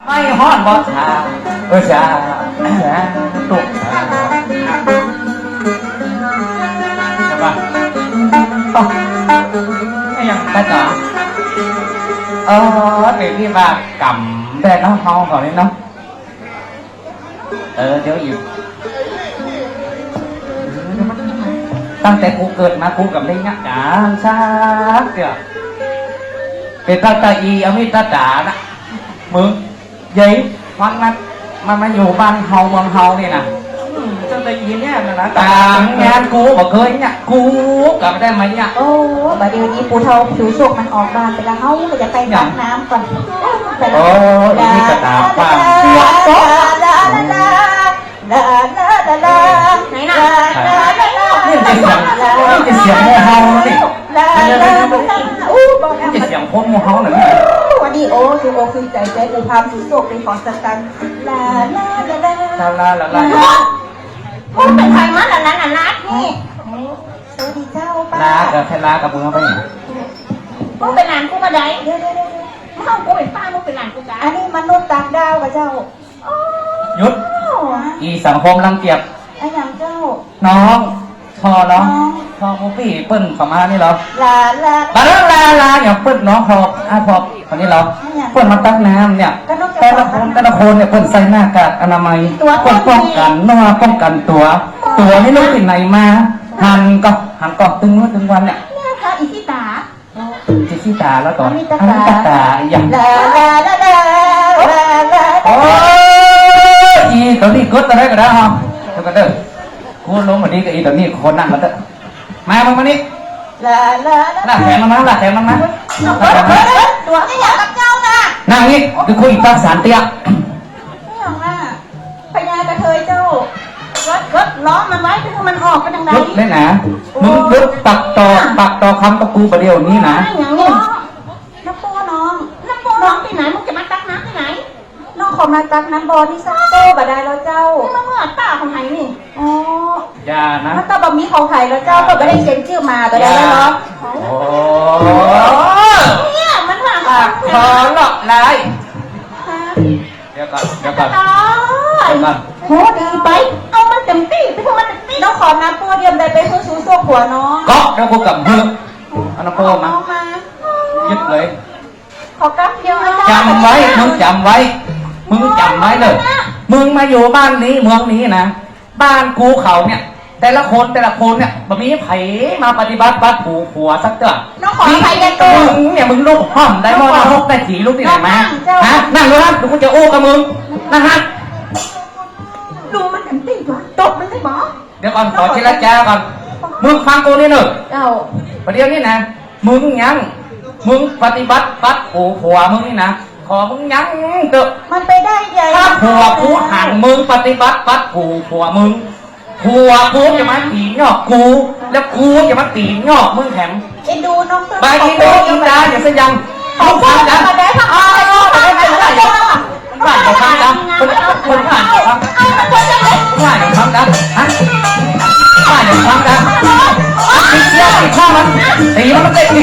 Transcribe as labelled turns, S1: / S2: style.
S1: ไม่ฮอดบ่ชาชาตุกใช่ปะไอ้ยังไปต่อเป็นที่ว่ากำแต่น้องเขาก่อนนี่เนาะเดี๋ยวอีกตั้งแต่กูเกิดมากูกับได้งักจางซาเกี่ยเป็นตาตาอีเอามีตาจ๋านะมึงยัยฟังนั้นมันมาอยู่บ้านเฮาเมืองเฮานี่นะตาตาอีเนี่ยนะต่างงานกูบอกเคยเนี่ยกูกับได้ไหมเนี่ย
S2: โอ้บัดเดี๋ยวนี้ปูเทาผิวโชกมันออกบานไปแล้วเฮาก็จะไปตักน้ำก่อน
S1: โอ้นี่กระดาษป้า
S2: เสียงโต๊ะลาลาลาลาลาลาไหนนะ
S1: นี่จะเสียงโมเฮานี่
S2: ลาลาอู้บอกนะ
S1: จะเสียงโคตรโมเฮาหน่อยนี่
S2: วันนี้โอ้คือโอ้คือใจใจปูพามผิวโชกเป็นของสักกันลาลาลาลา
S1: ลา
S2: พูดเป็นไทยมั้งลาลาลานี่สวัสดีเจ้าป้า
S1: ลากับแค่ลากับมึงเอาไปไหน
S2: กูเป็นหลานกูมาได้เดี๋ยวไม่เอากูเป็นป้ามึงเป็นหลานกูจ้าอันนี้มนุษย์ต่างดาวกับเจ้า
S1: หยุดอีสังคมรังเกียจ
S2: ไอ้ยังเจ้า
S1: น้องพอแล้วพอมูฟี่เปิ้ลขมานี่เหรอ
S2: ลา
S1: อย่างเปิ้ลน้องพอพอคนนี้เหรอเปิ้ลมาตักน้ำเนี่ยแต่ละคนเนี่ยเปิ้ลใส่หน้ากากอนามัยเปิ้ลป้องกันนอกป้องกันตัวนี่รู้ที่ไหนมาหันก็ตึงวันเนี่ย
S2: ค่ะอีที่ตา
S1: ที่ตาแล้วต่ออันนี้ตาอย่างโอ้ยอีตอนนี้กดอะไรกันแล้วฮะเดี๋ยวกันเด้อกูลงมาดีกับอีตอนนี้คนนั่งมาเด้อมานี่ลาแขนมันมา
S2: ตัวนี่อยากกับเจ้าน่ะ
S1: นั่งนี่คือคุยภาษาเตี้ย
S2: ไม่อยากน่ะพญากระเทยเจ้ากดล้อมันไว้ที่มันออกไปทางไหน
S1: เล่นนะมึงยึดปักต่อคำตะกูประเดี๋ยวนี้นะ
S2: อย่างนี้น้ำปูน้องที่ไหนมึงจะมาตักน้ำที่ไหนน้องขอมาตักน้ำบอที่ซักโต้บ่ได้แล้วเจ้านี่มันเมื่อตาของไทยนี่อ๋อ
S1: อย่านะ
S2: มันต้องบะหมี่ของไทยแล้วเจ้าก็ไม่ได้เซ็นชื่อมาตัวได้แล้วเนาะ
S1: โอ้
S2: เนี่ยมันห่าง
S1: พอหรอกไรเดี๋ยวก่อน
S2: โหดีไปเอามันเต็มที่ไปทำมันเต็มที่น้องขอน้ำปูเดียมได้ไปซื้อชูโซ่หัวน้อง
S1: ก็เดี๋ยวกูกลับมือเอาน้ำปูมายึดเลย
S2: ขอกลับเดียว
S1: จำไว้มึงจำไว้เลยมึงมาอยู่บ้านนี้เมืองนี้นะบ้านกูเขาเนี่ยแต่ละคนเนี่ยบะมีไผมาปฏิบัติบัดผูหัวสักเจ้า
S2: น้องขอไผ่ยันตัว
S1: มึงเนี่ยมึงลูกห้อมได้มอลูกได้ถีลูกที่ไหนมาฮะนั่งดูนะกูจะโอ้กับมึงนะฮะ
S2: ดูมันเต็มที่วะตบมันได้หมอ
S1: เดี๋ยวก่อนขอทีละแจ้ก่อนมึงฟังกูนี่หนึ่งประเดี๋ยวนี้นะมึงปฏิบัติบัดผูหัวมึงนี่นะขอมึงยังเถอะ
S2: มันไปได้ใหญ่
S1: ถ้าหัวกูหันมึงปฏิบัติบัดผูหัวมึงหัวกูจะมาตีนอกกูแล้วกูจะมาตีนอกมึงแถม
S2: ไอ้ดูน้อง
S1: ใบที่โดนอินดาอย่าเสียยัง
S2: เอาฟังกันได้พักอ้อย
S1: ผ่านกับคำดำคนผ่านกับคำผ่านกับคำดำฮะผ่านกับคำดำตีเสี้ยตีข้อมันตีมันเตะดิ